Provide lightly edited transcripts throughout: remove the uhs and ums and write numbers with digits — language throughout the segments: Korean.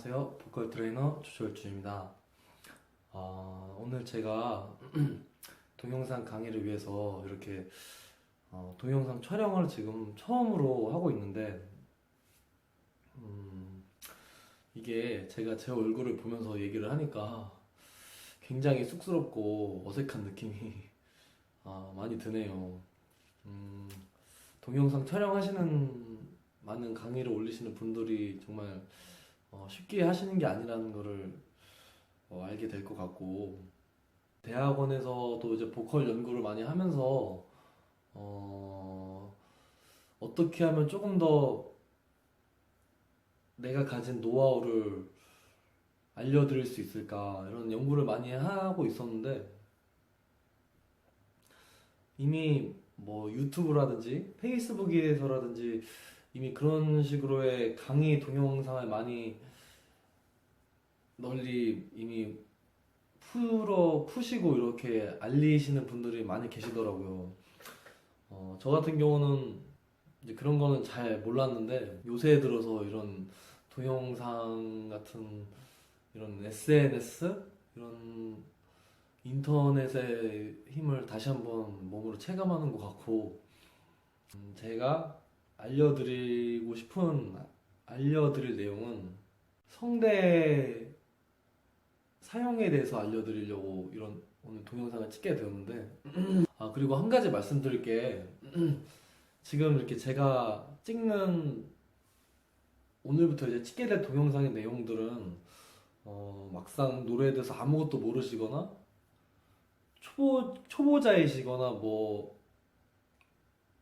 안녕하세요. 보컬 트레이너 조철주입니다. 오늘 제가 동영상 강의를 위해서 이렇게 동영상 촬영을 지금 처음으로 하고 있는데 이게 제가 제 얼굴을 보면서 얘기를 하니까 굉장히 쑥스럽고 어색한 느낌이 많이 드네요. 음, 동영상 촬영하시는 많은 강의를 올리시는 분들이 정말 쉽게 하시는 게 아니라는 거를 알게 될 것 같고, 대학원에서도 이제 보컬 연구를 많이 하면서 어떻게 하면 조금 더 내가 가진 노하우를 알려드릴 수 있을까 이런 연구를 많이 하고 있었는데, 이미 뭐 유튜브라든지 페이스북에서라든지 이미 그런 식으로의 강의 동영상을 많이 널리 이미 푸시고 이렇게 알리시는 분들이 많이 계시더라고요. 저 같은 경우는 이제 그런 거는 잘 몰랐는데, 요새 들어서 이런 동영상 같은 이런 SNS 이런 인터넷의 힘을 다시 한번 몸으로 체감하는 것 같고, 제가 알려드릴 내용은 성대 사용에 대해서 알려드리려고 이런 오늘 동영상을 찍게 되었는데, 그리고 한 가지 말씀드릴 게, 지금 이렇게 제가 찍는 오늘부터 이제 찍게 될 동영상의 내용들은 막상 노래에 대해서 아무것도 모르시거나 초보자이시거나 뭐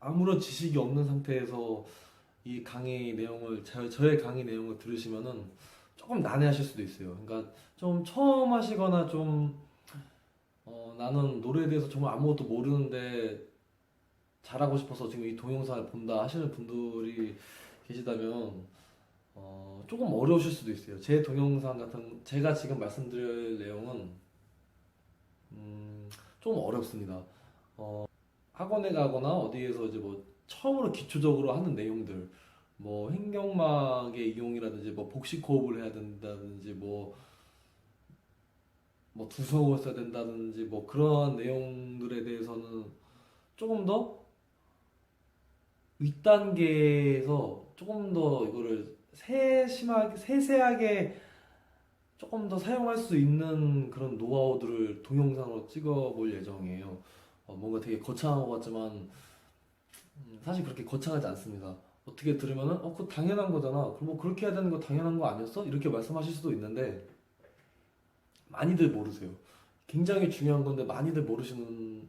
아무런 지식이 없는 상태에서 이 강의 내용을 저의 강의 내용을 들으시면은 조금 난해하실 수도 있어요. 그러니까 좀 처음 하시거나 좀 나는 노래에 대해서 정말 아무것도 모르는데 잘하고 싶어서 지금 이 동영상을 본다 하시는 분들이 계시다면 조금 어려우실 수도 있어요. 제 동영상 같은 제가 지금 말씀드릴 내용은 좀 어렵습니다. 학원에 가거나 어디에서 이제 뭐 처음으로 기초적으로 하는 내용들, 뭐 횡격막의 이용이라든지 뭐 복식 호흡을 해야 된다든지 뭐 두성을 써야 된다든지 뭐 그런 내용들에 대해서는 조금 더 윗단계에서 조금 더 이거를 세세하게 조금 더 사용할 수 있는 그런 노하우들을 동영상으로 찍어 볼 예정이에요. 뭔가 되게 거창한 것 같지만 사실 그렇게 거창하지 않습니다. 어떻게 들으면은 그거 당연한 거잖아. 그럼 뭐 그렇게 해야 되는 거 당연한 거 아니었어? 이렇게 말씀하실 수도 있는데, 많이들 모르세요. 굉장히 중요한 건데 많이들 모르시고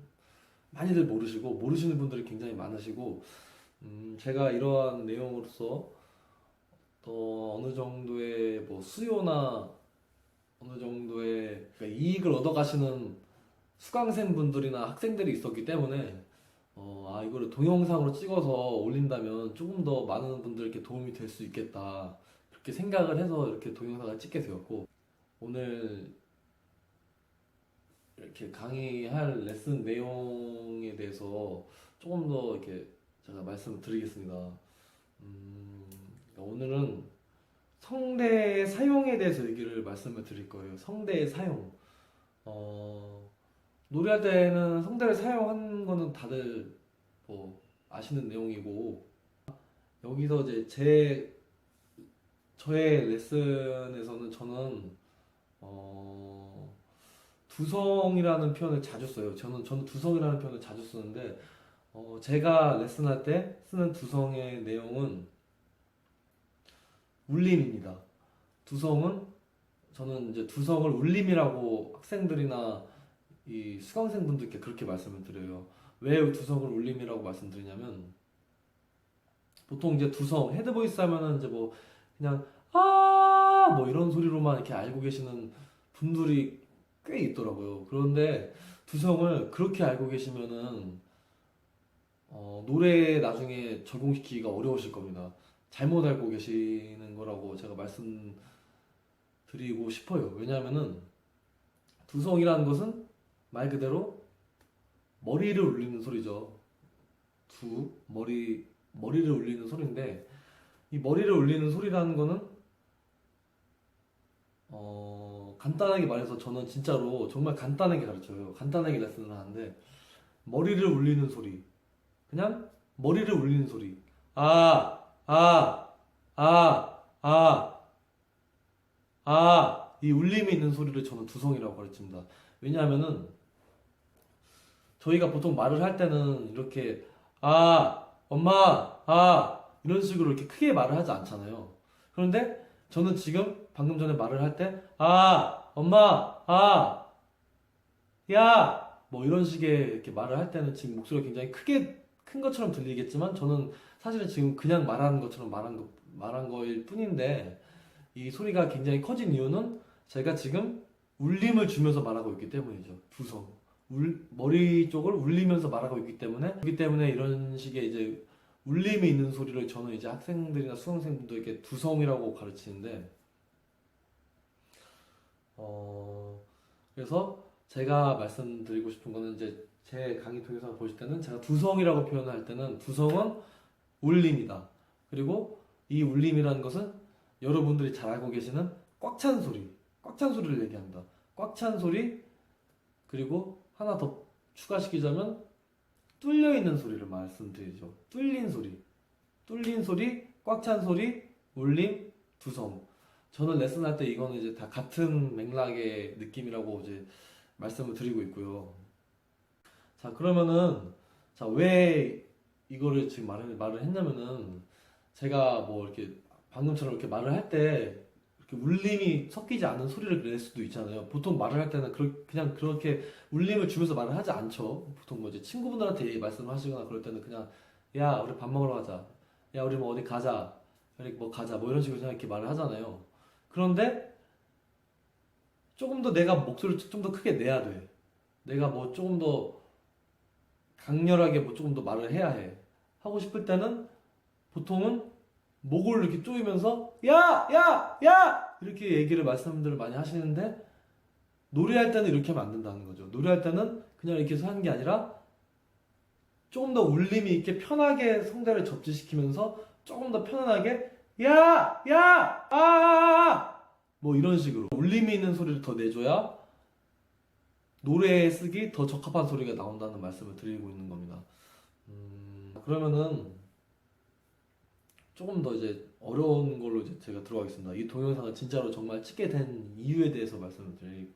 모르시는 분들이 굉장히 많으시고, 제가 이러한 내용으로서 또 어느 정도의 뭐 수요나 어느 정도의 그러니까 이익을 얻어가시는 수강생 분들이나 학생들이 있었기 때문에 이거를 동영상으로 찍어서 올린다면 조금 더 많은 분들께 도움이 될 수 있겠다, 그렇게 생각을 해서 이렇게 동영상을 찍게 되었고, 오늘 이렇게 강의할 레슨 내용에 대해서 조금 더 이렇게 제가 말씀을 드리겠습니다. 오늘은 성대의 사용에 대해서 얘기를 말씀을 드릴 거예요. 성대의 사용. 노래할 때는 성대를 사용하는 거는 다들 뭐 아시는 내용이고, 여기서 이제 저의 레슨에서는 저는 두성이라는 표현을 자주 써요. 저는 두성이라는 표현을 자주 쓰는데, 제가 레슨할 때 쓰는 두성의 내용은 울림입니다. 두성은 저는 이제 두성을 울림이라고 학생들이나 이 수강생분들께 그렇게 말씀을 드려요. 왜 두성을 울림이라고 말씀드리냐면, 보통 이제 두성 헤드보이스 하면은 이제 뭐 그냥 뭐 이런 소리로만 이렇게 알고 계시는 분들이 꽤 있더라고요. 그런데 두성을 그렇게 알고 계시면은 노래에 나중에 적용시키기가 어려우실 겁니다. 잘못 알고 계시는 거라고 제가 말씀드리고 싶어요. 왜냐하면은 두성이라는 것은 말 그대로 머리를 울리는 소리죠. 머리를 울리는 소리인데, 이 머리를 울리는 소리라는 거는 간단하게 말해서 저는 진짜로 정말 간단하게 가르쳐요. 간단하게 레슨을 하는데 머리를 울리는 소리. 그냥 머리를 울리는 소리. 아, 아, 아, 아, 아. 이 울림이 있는 소리를 저는 두성이라고 가르칩니다. 왜냐하면은 저희가 보통 말을 할 때는 이렇게 엄마, 이런 식으로 이렇게 크게 말을 하지 않잖아요. 그런데 저는 지금 방금 전에 말을 할 때 엄마, 야, 뭐 이런 식의 이렇게 말을 할 때는 지금 목소리가 굉장히 크게 큰 것처럼 들리겠지만 저는 사실은 지금 그냥 말하는 것처럼 말한 거일 뿐인데 이 소리가 굉장히 커진 이유는 제가 지금 울림을 주면서 말하고 있기 때문이죠. 두성. 머리 쪽을 울리면서 말하고 있기 때문에 그렇기 때문에 이런 식의 이제 울림이 있는 소리를 저는 이제 학생들이나 수강생분들에게 두성이라고 가르치는데 그래서 제가 말씀드리고 싶은 거는 이제 제 강의 동영상을 보실 때는 제가 두성이라고 표현할 때는 두성은 울림이다. 그리고 이 울림이라는 것은 여러분들이 잘 알고 계시는 꽉 찬 소리, 꽉 찬 소리를 얘기합니다. 꽉 찬 소리, 그리고 하나 더 추가시키자면 뚫려 있는 소리를 말씀드리죠. 뚫린 소리, 꽉 찬 소리, 울림, 두성. 저는 레슨할 때 이거는 이제 다 같은 맥락의 느낌이라고 이제 말씀을 드리고 있고요. 자, 그러면은 왜 이거를 지금 말을 했냐면은 제가 뭐 이렇게 방금처럼 이렇게 말을 할 때 이렇게 울림이 섞이지 않은 소리를 낼 수도 있잖아요. 보통 말을 할 때는 그냥 그렇게 울림을 주면서 말을 하지 않죠. 보통 뭐 이제 친구분들한테 말씀을 하시거나 그럴 때는 그냥 야, 우리 밥 먹으러 가자. 야, 우리 뭐 어디 가자. 우리 뭐 가자. 뭐 이런 식으로 그냥 이렇게 말을 하잖아요. 그런데 조금 더 내가 목소리를 좀 더 크게 내야 돼. 내가 뭐 조금 더 강렬하게 뭐 조금 더 말을 해야 해. 하고 싶을 때는 보통은 목을 이렇게 조이면서 야! 야! 야! 이렇게 얘기를 말씀들을 많이 하시는데 노래할 때는 이렇게 하면 안 된다는 거죠. 노래할 때는 그냥 이렇게 해서 하는 게 아니라 조금 더 울림이 있게 편하게 성대를 접지시키면서 조금 더 편안하게 야! 야! 뭐 이런 식으로 울림이 있는 소리를 더 내줘야 노래에 쓰기 더 적합한 소리가 나온다는 말씀을 드리고 있는 겁니다. 그러면은 조금 더 이제 어려운 걸로 이제 제가 들어가겠습니다. 이 동영상을 진짜로 정말 찍게 된 이유에 대해서 말씀을 드릴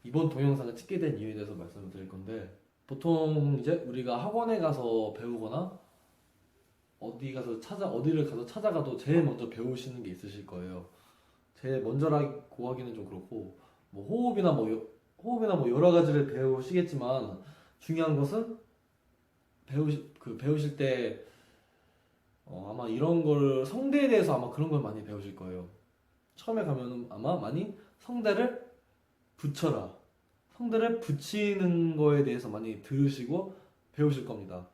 이번 동영상을 찍게 된 이유에 대해서 말씀을 드릴 건데 보통 이제 우리가 학원에 가서 배우거나 어디를 가서 찾아가도 제일 먼저 배우시는 게 있으실 거예요. 제일 먼저라고 하기는 좀 그렇고 뭐 호흡이나 뭐 여러 가지를 배우시겠지만 중요한 것은 배우실 때 아마 이런 걸 성대에 대해서 아마 그런 걸 많이 배우실 거예요. 처음에 가면은 아마 많이 성대를 붙여라. 성대를 붙이는 거에 대해서 많이 들으시고 배우실 겁니다.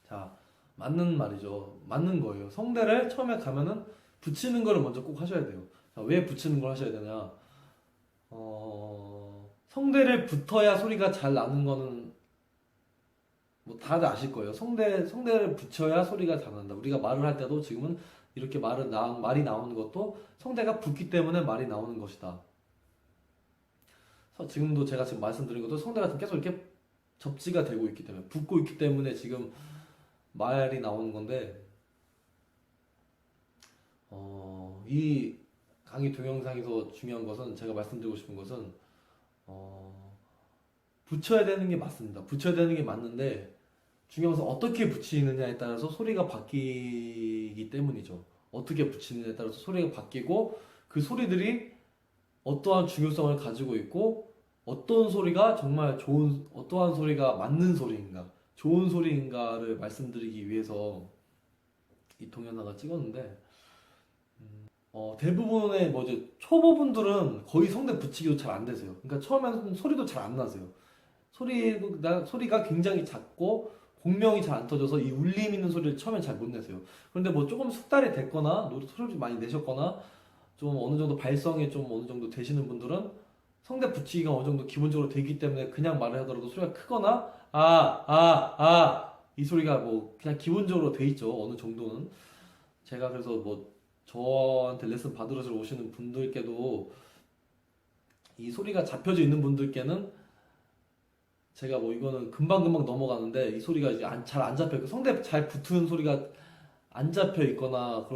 자, 맞는 말이죠. 맞는 거예요. 성대를 처음에 가면은 붙이는 거를 먼저 꼭 하셔야 돼요. 자, 왜 붙이는 걸 하셔야 되냐? 성대를 붙어야 소리가 잘 나는 거는 뭐 다들 아실 거예요. 성대를 붙여야 소리가 잘 난다. 우리가 말을 할 때도 지금은 이렇게 말이 나오는 것도 성대가 붙기 때문에 말이 나오는 것이다. 지금도 제가 지금 말씀드린 것도 성대가 지금 계속 이렇게 접지가 되고 있기 때문에 붙고 있기 때문에 지금 말이 나오는 건데 이 강의 동영상에서 중요한 것은 제가 말씀드리고 싶은 것은 붙여야 되는 게 맞습니다. 붙여야 되는 게 맞는데 중요한 것은 어떻게 붙이느냐에 따라서 소리가 바뀌기 때문이죠. 어떻게 붙이느냐에 따라서 소리가 바뀌고 그 소리들이 어떠한 중요성을 가지고 있고 어떤 소리가 정말 어떠한 소리가 맞는 소리인가 좋은 소리인가를 말씀드리기 위해서 이 동영상을 찍었는데 대부분의 뭐 이제 초보분들은 거의 성대 붙이기도 잘 안 되세요. 그러니까 처음에는 소리도 잘 안 나세요. 소리가 굉장히 작고 공명이 잘 안 터져서 이 울림 있는 소리를 처음엔 잘 못 내세요. 그런데 뭐 조금 숙달이 됐거나 소리를 많이 내셨거나 좀 어느 정도 발성이 좀 어느 정도 되시는 분들은 성대 붙이기가 어느 정도 기본적으로 되기 때문에 그냥 말을 하더라도 소리가 크거나 이 소리가 뭐 그냥 기본적으로 돼 있죠. 어느 정도는. 제가 그래서 뭐 저한테 레슨 받으러 오시는 분들께도 이 소리가 잡혀져 있는 분들께는 제가 뭐 이거는 금방금방 넘어가는데 이 소리가 이제 잘 안 잡혀 있고 성대 잘 붙은 소리가 안 잡혀 있거나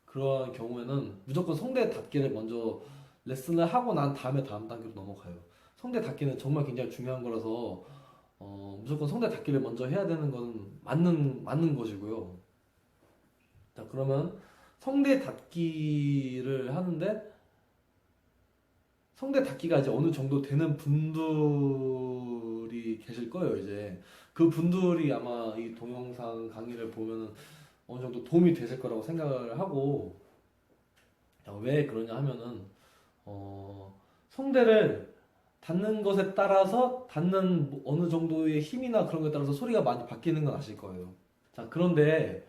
그런 경우에는 무조건 성대 닫기를 먼저 레슨을 하고 난 다음에 다음 단계로 넘어가요. 성대 닫기는 정말 굉장히 중요한 거라서 무조건 성대 닫기를 먼저 해야 되는 건 맞는 것이고요. 자, 그러면 성대 닫기를 하는데 성대 닫기가 이제 어느 정도 되는 분들이 계실 거예요, 이제. 그 분들이 아마 이 동영상 강의를 보면은 어느 정도 도움이 되실 거라고 생각을 하고, 왜 그러냐 하면은, 성대를 닫는 것에 따라서 닫는 뭐 어느 정도의 힘이나 그런 것에 따라서 소리가 많이 바뀌는 건 아실 거예요. 자, 그런데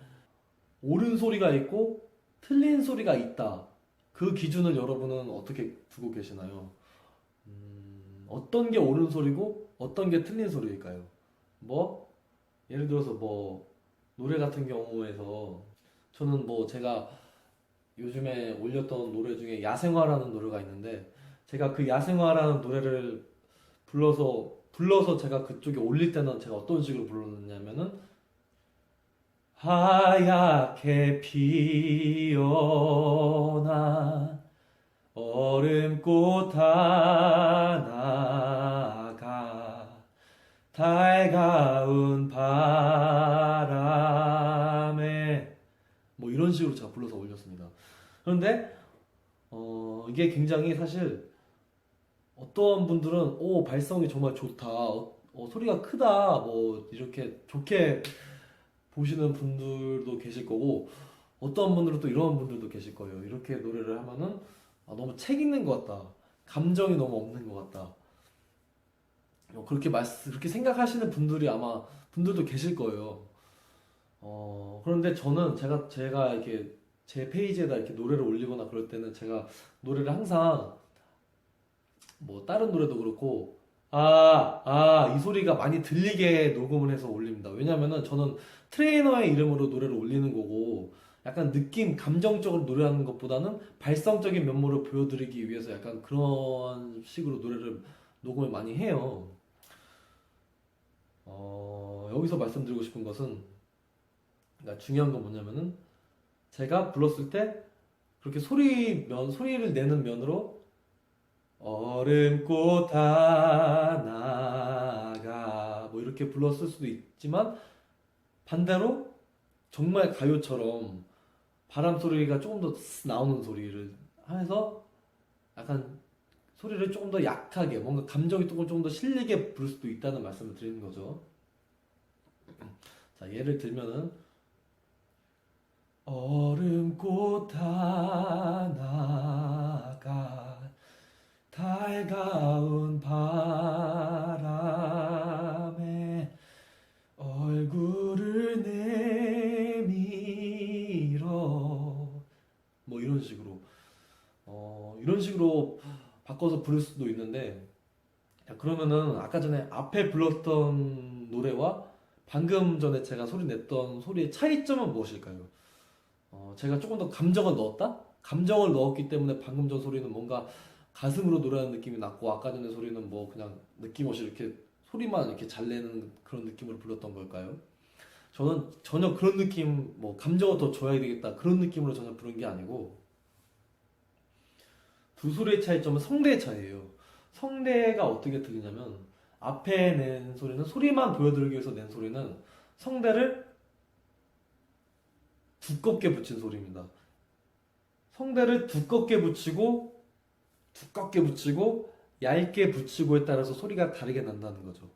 옳은 소리가 있고 틀린 소리가 있다. 그 기준을 여러분은 어떻게 두고 계시나요? 어떤 게 옳은 소리고 어떤 게 틀린 소리일까요? 뭐 예를 들어서 뭐 노래 같은 경우에서 저는 뭐 제가 요즘에 올렸던 노래 중에 야생화라는 노래가 있는데 제가 그 야생화라는 노래를 불러서 제가 그쪽에 올릴 때는 제가 어떤 식으로 불렀냐면은 하얗게 피어나 얼음꽃 하나가 달가운 바람에 뭐 이런 식으로 제가 불러서 올렸습니다. 그런데 이게 굉장히 사실 어떤 분들은 오 발성이 정말 좋다, 소리가 크다, 뭐 이렇게 좋게 보시는 분들도 계실 거고 어떤 분들은 또 이런 분들도 계실 거예요. 이렇게 노래를 하면은 너무 책 있는 것 같다, 감정이 너무 없는 것 같다. 그렇게 생각하시는 분들이 아마 분들도 계실 거예요. 그런데 저는 제가 이렇게 제 페이지에다 이렇게 노래를 올리거나 그럴 때는 제가 노래를 항상 뭐 다른 노래도 그렇고 이 소리가 많이 들리게 녹음을 해서 올립니다. 왜냐면은 저는 트레이너의 이름으로 노래를 올리는 거고 약간 감정적으로 노래하는 것보다는 발성적인 면모를 보여드리기 위해서 약간 그런 식으로 노래를 녹음을 많이 해요. 여기서 말씀드리고 싶은 것은 그러니까 중요한 건 뭐냐면은 제가 불렀을 때 그렇게 소리를 내는 면으로 얼음꽃 하나가 뭐 이렇게 불렀을 수도 있지만 반대로 정말 가요처럼 바람 소리가 조금 더 나오는 소리를 해서 약간 소리를 조금 더 약하게 뭔가 감정이 조금 더 실리게 부를 수도 있다는 말씀을 드리는 거죠. 자, 예를 들면은 얼음꽃 하나가 달가운 바람에 얼굴을 내밀어 뭐 이런 식으로 바꿔서 부를 수도 있는데 자, 그러면은 아까 전에 앞에 불렀던 노래와 방금 전에 제가 소리 냈던 소리의 차이점은 무엇일까요? 제가 조금 더 감정을 넣었다? 감정을 넣었기 때문에 방금 전 소리는 뭔가 가슴으로 노래하는 느낌이 났고 아까 전에 소리는 뭐 그냥 느낌 없이 이렇게 소리만 이렇게 잘 내는 그런 느낌으로 불렀던 걸까요? 저는 전혀 그런 느낌, 뭐 감정을 더 줘야 되겠다 그런 느낌으로 전혀 부른 게 아니고 두 소리의 차이점은 성대의 차이예요. 성대가 어떻게 들리냐면 앞에 낸 소리는 소리만 보여드리기 위해서 낸 소리는 성대를 두껍게 붙인 소리입니다. 성대를 두껍게 붙이고 얇게 붙이고에 따라서 소리가 다르게 난다는 거죠.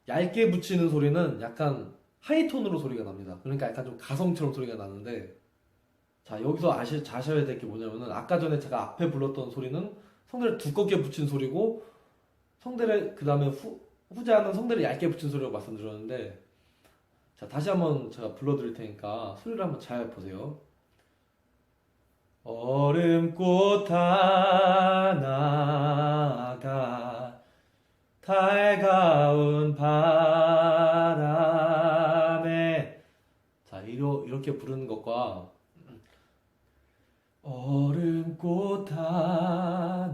얇게 붙이는 소리는 약간 하이톤으로 소리가 납니다. 그러니까 약간 좀 가성처럼 소리가 나는데 자, 여기서 아셔야 될 게 뭐냐면은 아까 전에 제가 앞에 불렀던 소리는 성대를 두껍게 붙인 소리고 성대를 그 다음에 후자는 성대를 얇게 붙인 소리라고 말씀드렸는데 자, 다시 한번 제가 불러드릴 테니까 소리를 한번 잘 보세요. 얼음꽃 하나가 달가운 바람에 자, 이렇게 부르는 것과 꽃 하나가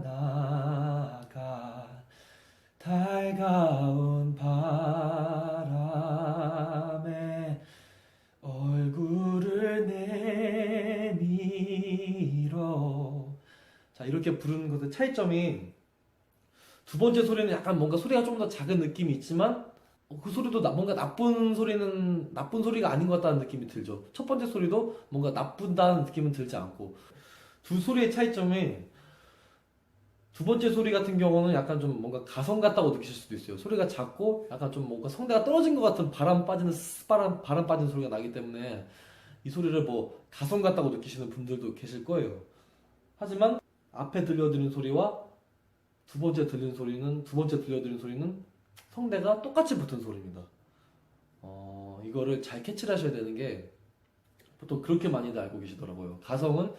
달가운 바람에 얼굴을 내밀어. 자, 이렇게 부르는 것의 차이점이, 두 번째 소리는 약간 뭔가 소리가 조금 더 작은 느낌이 있지만 그 소리도 뭔가 나쁜 소리가 아닌 것 같다는 느낌이 들죠. 첫 번째 소리도 뭔가 나쁘다는 느낌은 들지 않고. 두 소리의 차이점이, 두 번째 소리 같은 경우는 약간 좀 뭔가 가성 같다고 느끼실 수도 있어요. 소리가 작고 약간 좀 뭔가 성대가 떨어진 것 같은 바람 빠지는 소리가 나기 때문에 이 소리를 뭐 가성 같다고 느끼시는 분들도 계실 거예요. 하지만 앞에 들려드린 소리와 두 번째 들려드린 소리는 성대가 똑같이 붙은 소리입니다. 이거를 잘 캐치를 하셔야 되는 게, 보통 그렇게 많이들 알고 계시더라고요. 가성은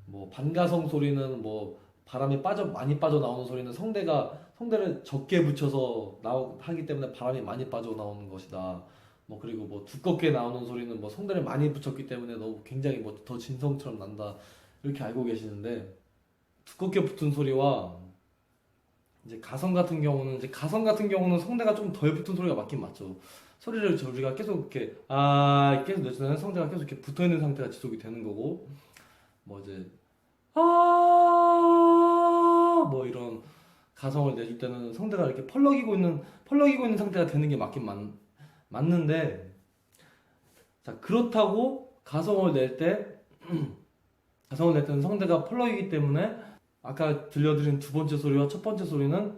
뭐 반가성 소리는 뭐 바람이 많이 빠져 나오는 소리는 성대를 적게 붙여서 하기 때문에 바람이 많이 빠져 나오는 것이다. 뭐 그리고 뭐 두껍게 나오는 소리는 뭐 성대를 많이 붙였기 때문에 너무 굉장히 뭐 더 진성처럼 난다. 이렇게 알고 계시는데, 두껍게 붙은 소리와 이제 가성 같은 경우는 성대가 좀 덜 붙은 소리가 맞긴 맞죠. 소리를 우리가 계속 이렇게 계속 내주면 성대가 계속 이렇게 붙어 있는 상태가 지속이 되는 거고, 뭐 이제 뭐 이런 가성을 내줄 때는 성대가 이렇게 펄럭이고 있는 상태가 되는 게 맞는데, 자, 그렇다고 가성을 낼 때는 성대가 펄럭이기 때문에 아까 들려드린 두 번째 소리와 첫 번째 소리는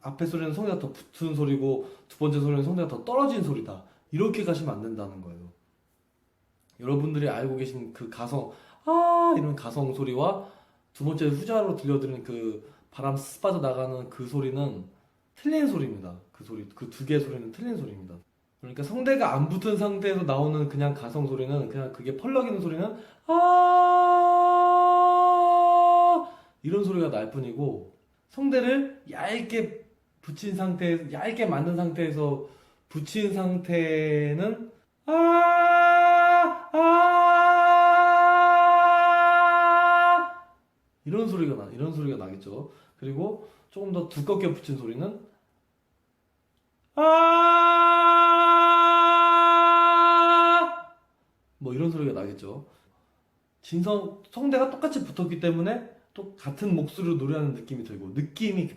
앞에 소리는 성대가 더 붙은 소리고 두 번째 소리는 성대가 더 떨어진 소리다. 이렇게 가시면 안 된다는 거예요. 여러분들이 알고 계신 그 이런 가성 소리와 두 번째 후자로 들려드리는 그 바람 스 빠져 나가는 그 소리는 틀린 소리입니다. 그 두 개의 소리는 틀린 소리입니다. 그러니까 성대가 안 붙은 상태에서 나오는 그냥 가성 소리는, 그냥 그게 펄럭이는 소리는 이런 소리가 날 뿐이고, 성대를 얇게 만든 상태에서 붙인 상태는 이런 소리가 나겠죠. 그리고 조금 더 두껍게 붙인 소리는 뭐 이런 소리가 나겠죠. 성대가 똑같이 붙었기 때문에 또 같은 목소리로 노래하는 느낌이 들고, 느낌이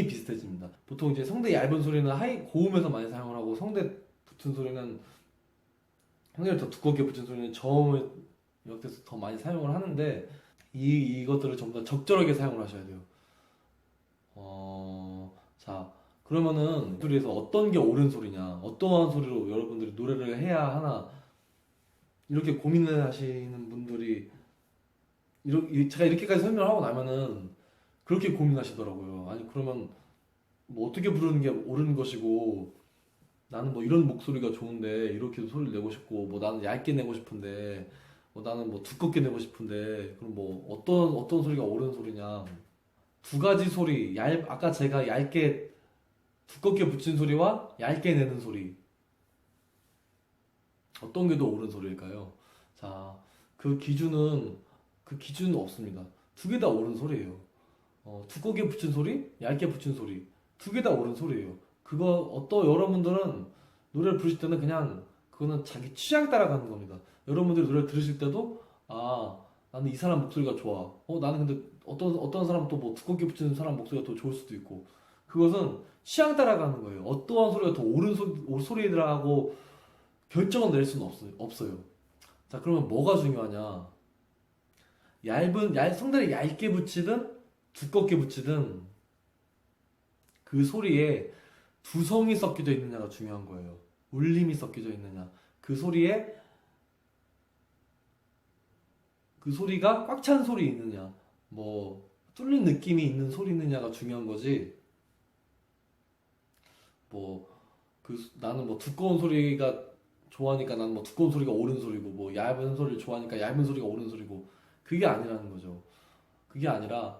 비슷해집니다. 보통 이제 성대 얇은 소리는 고음에서 많이 사용을 하고, 성대를 더 두껍게 붙인 소리는 저음을 이렇게 해서 더 많이 사용을 하는데, 이것들을 전부 다 적절하게 사용을 하셔야 돼요. 자, 그러면은 소리에서 어떤 게 옳은 소리냐, 어떠한 소리로 여러분들이 노래를 해야 하나, 이렇게 고민을 하시는 분들이, 제가 이렇게까지 설명을 하고 나면은 그렇게 고민하시더라고요. 아니, 그러면 뭐 어떻게 부르는 게 옳은 것이고, 나는 뭐 이런 목소리가 좋은데 이렇게 소리를 내고 싶고, 뭐 나는 얇게 내고 싶은데, 뭐 나는 뭐 두껍게 내고 싶은데, 그럼 뭐 어떤 소리가 옳은 소리냐. 두 가지 소리, 아까 제가 두껍게 붙인 소리와 얇게 내는 소리, 어떤 게 더 옳은 소리일까요? 자, 그 기준은 없습니다. 두 개 다 옳은 소리예요. 두껍게 붙인 소리, 얇게 붙인 소리, 두 개 다 옳은 소리예요. 여러분들은 노래를 부르실 때는 그냥 그거는 자기 취향 따라가는 겁니다. 여러분들이 노래 들으실 때도 나는 이 사람 목소리가 좋아. 나는 근데 어떤 사람 또 뭐 두껍게 붙이는 사람 목소리가 더 좋을 수도 있고, 그것은 취향 따라가는 거예요. 어떠한 소리가 더 옳은 소리라고 결정을 내릴 수는 없어요. 자, 그러면 뭐가 중요하냐? 성대를 얇게 붙이든 두껍게 붙이든 그 소리에 두성이 섞여져 있느냐가 중요한 거예요. 울림이 섞여져 있느냐. 그 소리가 꽉 찬 소리 있느냐, 뭐 뚫린 느낌이 있는 소리 있느냐가 중요한 거지. 나는 뭐 두꺼운 소리가 좋아하니까 나는 뭐 두꺼운 소리가 옳은 소리고, 뭐 얇은 소리를 좋아하니까 얇은 소리가 옳은 소리고, 그게 아니라는 거죠. 그게 아니라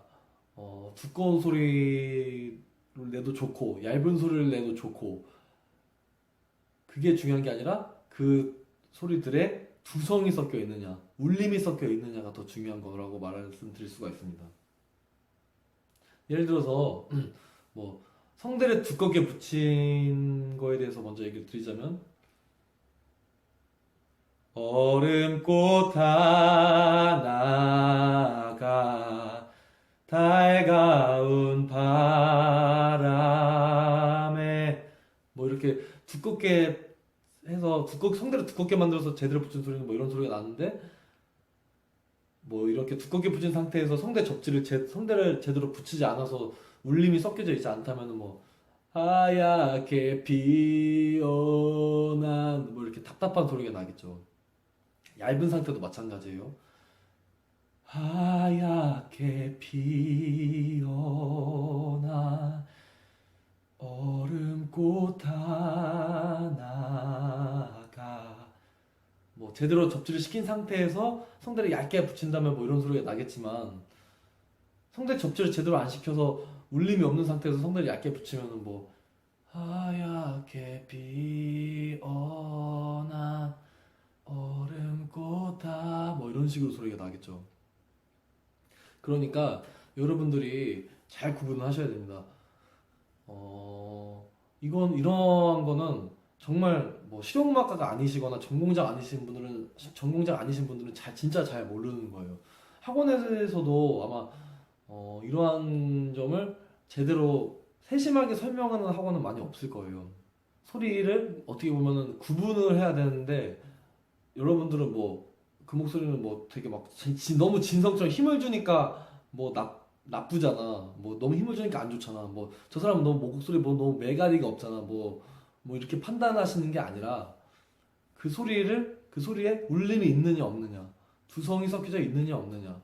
두꺼운 소리를 내도 좋고 얇은 소리를 내도 좋고, 그게 중요한 게 아니라 그 소리들의 두성이 섞여 있느냐, 울림이 섞여 있느냐가 더 중요한 거라고 말씀드릴 수가 있습니다. 예를 들어서 뭐 성대를 두껍게 붙인 거에 대해서 먼저 얘기를 드리자면 얼음꽃 하나가 달가운 바람에 뭐 이렇게 두껍게 해서 성대를 두껍게 만들어서 제대로 붙인 소리는 뭐 이런 소리가 나는데 뭐 이렇게 두껍게 붙인 상태에서 성대를 제대로 붙이지 않아서 울림이 섞여져 있지 않다면 뭐 하얗게 피어난 뭐 이렇게 답답한 소리가 나겠죠. 얇은 상태도 마찬가지예요. 하얗게 피어난 얼음꽃 하나가 뭐 제대로 접지를 시킨 상태에서 성대를 얇게 붙인다면 뭐 이런 소리가 나겠지만 성대 접지를 제대로 안 시켜서 울림이 없는 상태에서 성대를 얇게 붙이면은 뭐 하얗게 피어난 얼음꽃 뭐 이런 식으로 소리가 나겠죠. 그러니까 여러분들이 잘 구분을 하셔야 됩니다. 이러한 거는 정말 뭐 실용음악가가 아니시거나 전공자 아니신 분들은 진짜 잘 모르는 거예요. 학원에서도 아마 이러한 점을 제대로 세심하게 설명하는 학원은 많이 없을 거예요. 소리를 어떻게 보면은 구분을 해야 되는데 여러분들은 뭐 그 목소리는 뭐 되게 막 너무 진성처럼 힘을 주니까 뭐 나쁘잖아. 뭐 너무 힘을 주니까 안 좋잖아. 뭐 저 사람은 너무 목소리 뭐 너무 메가리가 없잖아. 뭐 이렇게 판단하시는 게 아니라 그 소리에 울림이 있느냐 없느냐, 두성이 섞여져 있느냐 없느냐,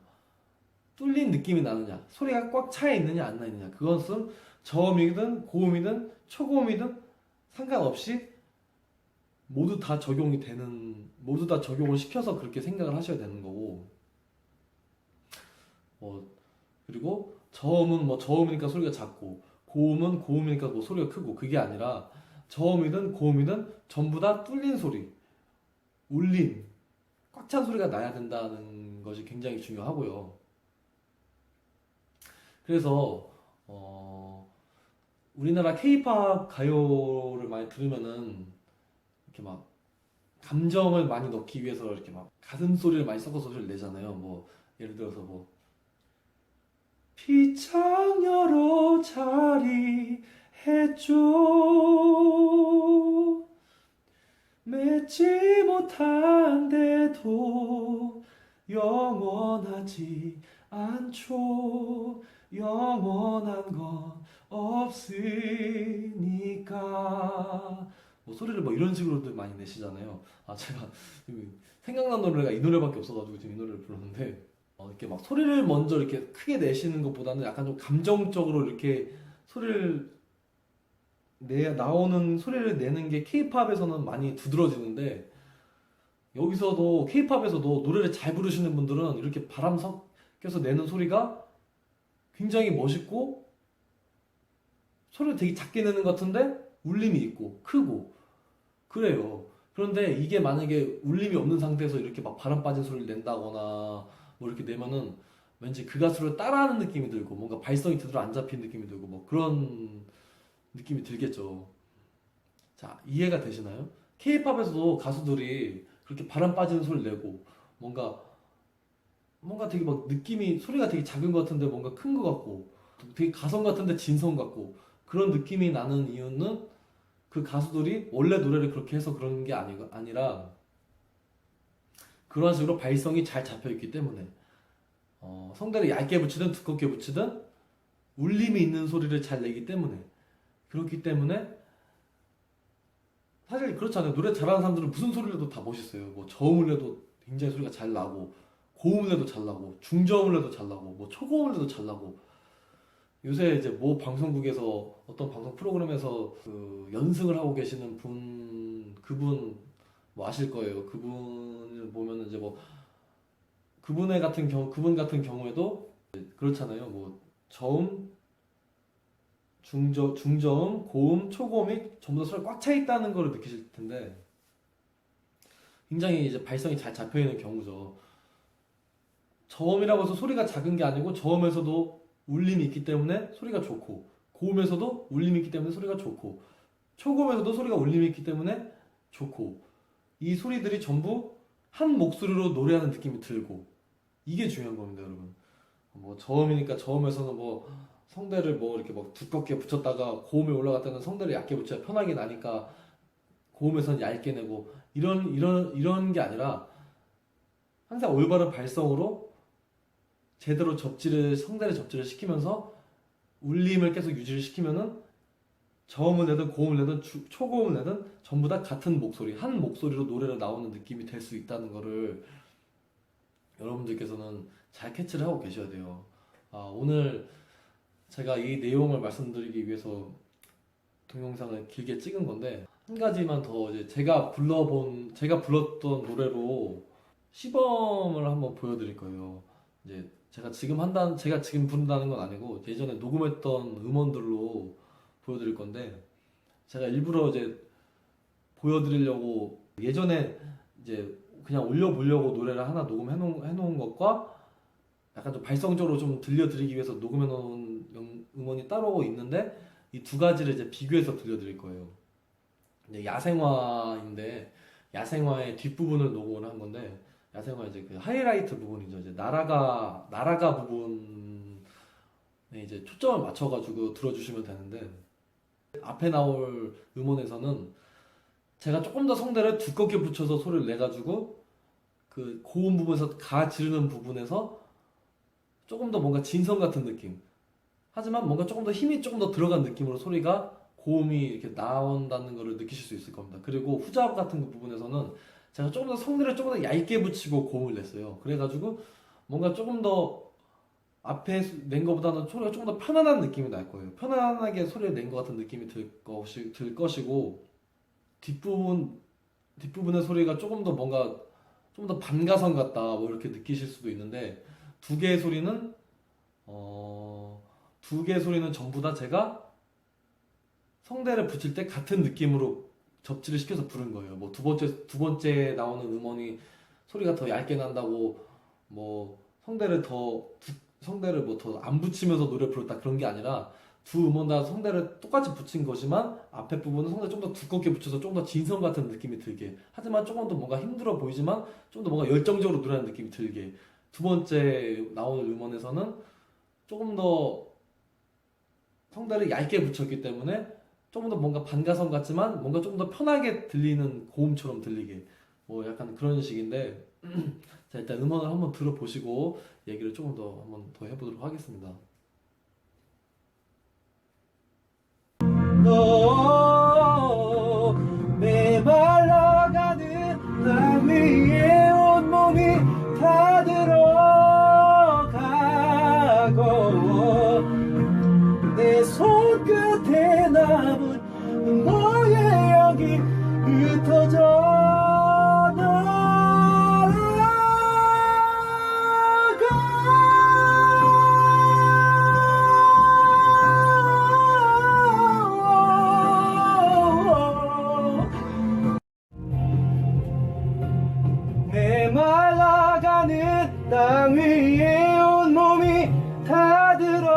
뚫린 느낌이 나느냐, 소리가 꽉 차 있느냐 안 나 있느냐, 그것은 저음이든 고음이든 초고음이든 상관없이 모두 다 적용을 시켜서 그렇게 생각을 하셔야 되는 거고, 그리고 저음은 뭐 저음이니까 소리가 작고 고음은 고음이니까 뭐 소리가 크고, 그게 아니라 저음이든 고음이든 전부 다 뚫린 소리, 울림, 꽉 찬 소리가 나야 된다는 것이 굉장히 중요하고요. 그래서 우리나라 K-팝 가요를 많이 들으면은 이렇게 막 감정을 많이 넣기 위해서 이렇게 막 가슴 소리를 많이 섞어서 소리를 내잖아요. 뭐 예를 들어서 뭐 피창 여러 차리 했죠. 맺지 못한데도 영원하지 않죠. 영원한 건 없으니까. 뭐 소리를 뭐 이런 식으로도 많이 내시잖아요. 제가 생각난 노래가 이 노래밖에 없어가지고 지금 이 노래를 불렀는데, 이렇게 막 소리를 먼저 이렇게 크게 내시는 것보다는 약간 좀 감정적으로 이렇게 나오는 소리를 내는 게 K-팝에서는 많이 두드러지는데, 여기서도 K-팝에서도 노래를 잘 부르시는 분들은 이렇게 바람 섞여서 내는 소리가 굉장히 멋있고 소리를 되게 작게 내는 것 같은데 울림이 있고 크고 그래요. 그런데 이게 만약에 울림이 없는 상태에서 이렇게 막 바람 빠진 소리를 낸다거나 뭐 이렇게 내면은 왠지 그 가수를 따라하는 느낌이 들고 뭔가 발성이 제대로 안 잡힌 느낌이 들고 뭐 그런 느낌이 들겠죠. 자, 이해가 되시나요? K-팝에서도 가수들이 그렇게 바람 빠지는 소리를 내고 뭔가 되게 막 소리가 되게 작은 것 같은데 뭔가 큰 것 같고 되게 가성 같은데 진성 같고 그런 느낌이 나는 이유는 그 가수들이 원래 노래를 그렇게 해서 그런 게 아니라 그런 식으로 발성이 잘 잡혀있기 때문에 성대를 얇게 붙이든 두껍게 붙이든 울림이 있는 소리를 잘 내기 때문에, 그렇기 때문에 사실 그렇잖아요. 노래 잘하는 사람들은 무슨 소리를 해도 다 멋있어요. 뭐 저음을 해도 굉장히 소리가 잘 나고 고음을 해도 잘 나고 중저음을 해도 잘 나고 뭐 초고음을 해도 잘 나고. 요새 이제 모 방송국에서 어떤 방송 프로그램에서 그 연승을 하고 계시는 그분 뭐 아실 거예요. 그분을 보면은 이제 뭐 그분 같은 경우에도 그렇잖아요. 뭐 저음, 중저음, 고음, 초고음이 전부 다 소리 꽉 차 있다는 걸 느끼실 텐데 굉장히 이제 발성이 잘 잡혀 있는 경우죠. 저음이라고 해서 소리가 작은 게 아니고 저음에서도 울림이 있기 때문에 소리가 좋고 고음에서도 울림이 있기 때문에 소리가 좋고 초고음에서도 소리가 울림이 있기 때문에 좋고 이 소리들이 전부 한 목소리로 노래하는 느낌이 들고 이게 중요한 겁니다, 여러분. 뭐 저음이니까 저음에서는 뭐 성대를 뭐 이렇게 막 두껍게 붙였다가 고음에 올라갈 때는 성대를 얇게 붙여야 편하게 나니까 고음에서는 얇게 내고 이런 게 아니라 항상 올바른 발성으로 제대로 성대를 접지를 시키면서 울림을 계속 유지를 시키면은 저음을 내든 고음을 내든 초고음을 내든 전부 다 같은 목소리, 한 목소리로 노래가 나오는 느낌이 될 수 있다는 거를 여러분들께서는 잘 캐치를 하고 계셔야 돼요. 오늘 제가 이 내용을 말씀드리기 위해서 동영상을 길게 찍은 건데 한 가지만 더 이제 제가 불렀던 노래로 시범을 한번 보여드릴 거예요. 이제 제가 지금 부른다는 건 아니고 예전에 녹음했던 음원들로 보여드릴 건데 제가 일부러 이제 보여드리려고 예전에 이제 그냥 올려보려고 노래를 하나 녹음해 놓은 것과 약간 좀 발성적으로 좀 들려드리기 위해서 녹음해 놓은 음원이 따로 있는데 이 두 가지를 이제 비교해서 들려드릴 거예요. 이제 야생화인데 야생화의 뒷부분을 녹음을 한 건데 야생화 이제 그 하이라이트 부분이죠. 이제 나라가 부분에 이제 초점을 맞춰가지고 들어주시면 되는데 앞에 나올 음원에서는 제가 조금 더 성대를 두껍게 붙여서 소리를 내가지고 그 고음 부분에서 가 지르는 부분에서 조금 더 뭔가 진성 같은 느낌. 하지만 뭔가 조금 더 힘이 조금 더 들어간 느낌으로 소리가 고음이 이렇게 나온다는 것을 느끼실 수 있을 겁니다. 그리고 후잡 같은 그 부분에서는 제가 조금 더 성대를 조금 더 얇게 붙이고 고음을 냈어요. 그래가지고 뭔가 조금 더 앞에 낸 것보다는 소리가 조금 더 편안한 느낌이 날 거예요. 편안하게 소리를 낸 것 같은 느낌이 들 것이고 뒷부분의 소리가 조금 더 뭔가 좀 더 반가성 같다 뭐 이렇게 느끼실 수도 있는데 두 개의 소리는 전부 다 제가 성대를 붙일 때 같은 느낌으로 접지를 시켜서 부른 거예요. 뭐 두 번째 나오는 음원이 소리가 더 얇게 난다고 뭐 성대를 뭐 더 안 붙이면서 노래 부르다 그런 게 아니라 두 음원 다 성대를 똑같이 붙인 거지만 앞에 부분은 성대 좀 더 두껍게 붙여서 좀 더 진성 같은 느낌이 들게 하지만 조금 더 뭔가 힘들어 보이지만 좀 더 뭔가 열정적으로 노래하는 느낌이 들게 두 번째 나오는 음원에서는 조금 더 성대를 얇게 붙였기 때문에 조금 더 뭔가 반가성 같지만 뭔가 조금 더 편하게 들리는 고음처럼 들리게 뭐 약간 그런 식인데 자 일단 음원을 한번 들어보시고 얘기를 조금 더 한번 더 해보도록 하겠습니다. 메말라가는 땅 위에 온몸이 다 들어가고 내 손끝에 남은 너의 여기 흩어져 메말라가는 땅 위에 온몸이 다 들어가고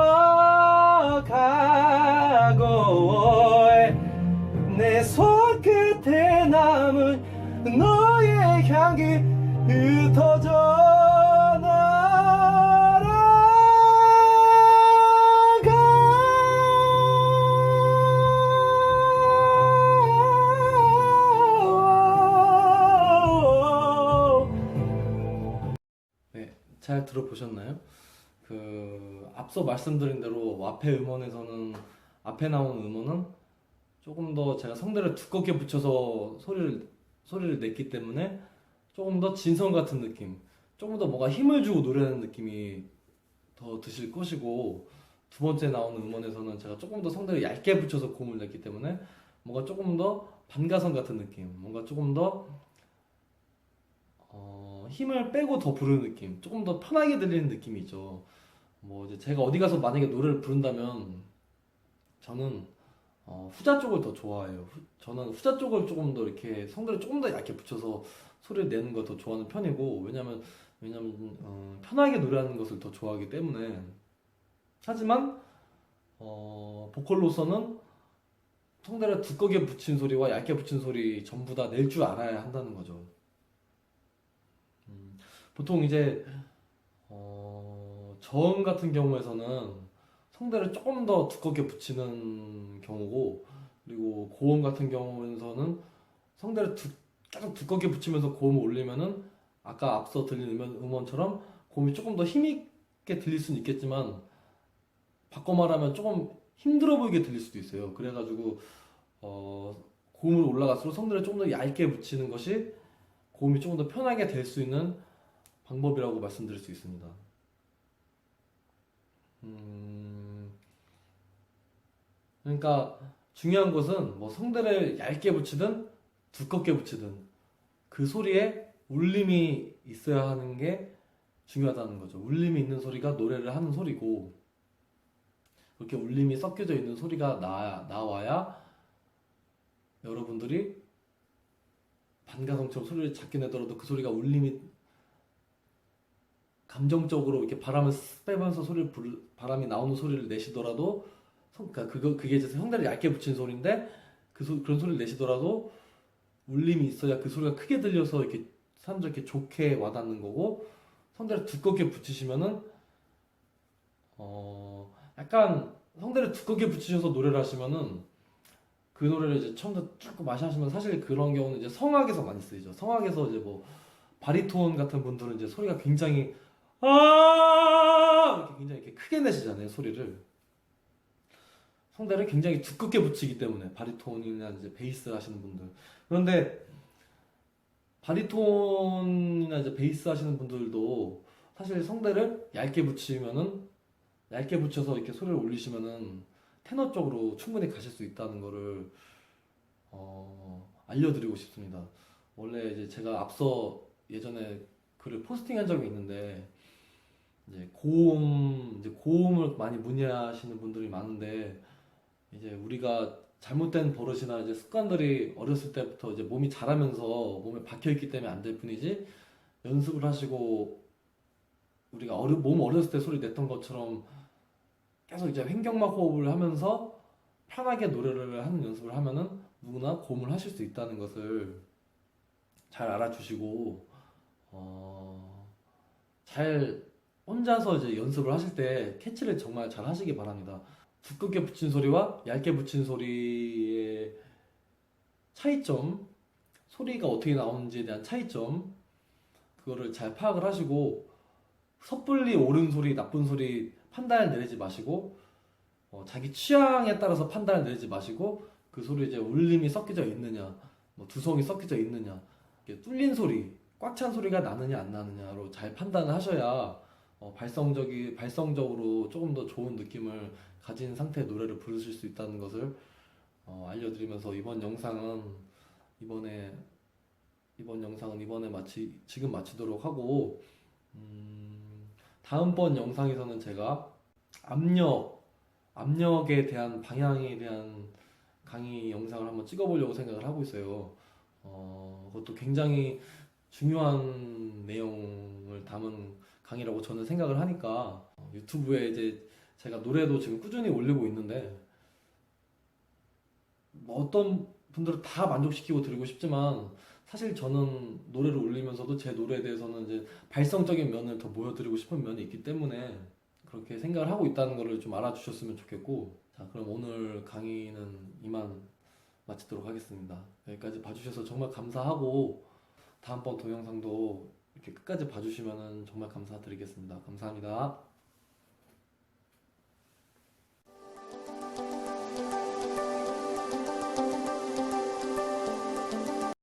내 손끝에 남은 너의 향기 흩어져 잘 들어보셨나요? 앞서 말씀드린 대로 앞에 나오는 음원은 조금 더 제가 성대를 두껍게 붙여서 소리를 냈기 때문에 조금 더 진성 같은 느낌, 조금 더 뭔가 힘을 주고 노래하는 느낌이 더 드실 것이고 두 번째 나오는 음원에서는 제가 조금 더 성대를 얇게 붙여서 고음을 냈기 때문에 뭔가 조금 더 반가성 같은 느낌, 뭔가 조금 더 힘을 빼고 더 부르는 느낌, 조금 더 편하게 들리는 느낌이 있죠. 뭐 이제 제가 어디 가서 만약에 노래를 부른다면 저는 후자 쪽을 더 좋아해요. 저는 후자 쪽을 조금 더 이렇게 성대를 조금 더 얇게 붙여서 소리를 내는 걸 더 좋아하는 편이고 왜냐면 왜냐면 편하게 노래하는 것을 더 좋아하기 때문에. 하지만 보컬로서는 성대를 두껍게 붙인 소리와 얇게 붙인 소리 전부 다 낼 줄 알아야 한다는 거죠. 보통 이제 저음 같은 경우에서는 성대를 조금 더 두껍게 붙이는 경우고, 그리고 고음 같은 경우에서는 성대를 계속 두껍게 붙이면서 고음을 올리면은 아까 앞서 들린 음원처럼 고음이 조금 더 힘있게 들릴 수는 있겠지만, 바꿔 말하면 조금 힘들어 보이게 들릴 수도 있어요. 그래가지고 고음을 올라갈수록 성대를 조금 더 얇게 붙이는 것이 고음이 조금 더 편하게 될 수 있는 방법이라고 말씀드릴 수 있습니다. 그러니까 중요한 것은 뭐 성대를 얇게 붙이든 두껍게 붙이든 그 소리에 울림이 있어야 하는 게 중요하다는 거죠. 울림이 있는 소리가 노래를 하는 소리고, 그렇게 울림이 섞여져 있는 소리가 나와야 여러분들이 반가성처럼 소리를 작게 내더라도 그 소리가 울림이 감정적으로 이렇게 바람을 빼면서 바람이 나오는 소리를 내시더라도, 그러니까 그게 이제 성대를 얇게 붙인 소리인데 그런 소리를 내시더라도 울림이 있어야 그 소리가 크게 들려서 이렇게 사람들 이렇게 좋게 와닿는 거고, 성대를 두껍게 붙이시면은 약간 성대를 두껍게 붙이셔서 노래를 하시면은 그 노래를 이제 처음부터 쭉 마시면, 사실 그런 경우는 이제 성악에서 많이 쓰이죠. 성악에서 이제 뭐 바리톤 같은 분들은 이제 소리가 굉장히 이렇게 굉장히 이렇게 크게 내시잖아요, 소리를. 성대를 굉장히 두껍게 붙이기 때문에, 바리톤이나 이제 베이스 하시는 분들. 그런데 바리톤이나 이제 베이스 하시는 분들도 사실 성대를 얇게 붙여서 이렇게 소리를 올리시면은 테너 쪽으로 충분히 가실 수 있다는 거를 알려드리고 싶습니다. 원래 이제 제가 앞서 예전에 글을 포스팅한 적이 있는데, 이제 고음을 많이 문의하시는 분들이 많은데, 이제 우리가 잘못된 버릇이나 이제 습관들이 어렸을 때부터 이제 몸이 자라면서 몸에 박혀 있기 때문에 안 될 뿐이지, 연습을 하시고 우리가 몸 어렸을 때 소리 냈던 것처럼 계속 이제 횡격막 호흡을 하면서 편하게 노래를 하는 연습을 하면은 누구나 고음을 하실 수 있다는 것을 잘 알아주시고, 잘 혼자서 이제 연습을 하실 때 캐치를 정말 잘 하시기 바랍니다. 두껍게 붙인 소리와 얇게 붙인 소리의 차이점, 소리가 어떻게 나오는지에 대한 차이점, 그거를 잘 파악을 하시고 섣불리 옳은 소리, 나쁜 소리 판단을 내리지 마시고, 자기 취향에 따라서 판단을 내리지 마시고, 그 소리에 이제 울림이 섞여져 있느냐, 뭐 두성이 섞여져 있느냐, 뚫린 소리, 꽉 찬 소리가 나느냐 안 나느냐로 잘 판단을 하셔야 발성적으로 조금 더 좋은 느낌을 가진 상태의 노래를 부르실 수 있다는 것을 알려드리면서, 이번 영상은 지금 마치도록 하고, 다음번 영상에서는 제가 압력에 대한 방향에 대한 강의 영상을 한번 찍어보려고 생각을 하고 있어요. 그것도 굉장히 중요한 내용을 담은 강의라고 저는 생각을 하니까, 유튜브에 이제 제가 노래도 지금 꾸준히 올리고 있는데, 뭐 어떤 분들은 다 만족시키고 드리고 싶지만, 사실 저는 노래를 올리면서도 제 노래에 대해서는 이제 발성적인 면을 더 보여드리고 싶은 면이 있기 때문에 그렇게 생각을 하고 있다는 것을 좀 알아주셨으면 좋겠고, 자, 그럼 오늘 강의는 이만 마치도록 하겠습니다. 여기까지 봐주셔서 정말 감사하고, 다음번 동영상도 이렇게 끝까지 봐주시면 정말 감사드리겠습니다. 감사합니다.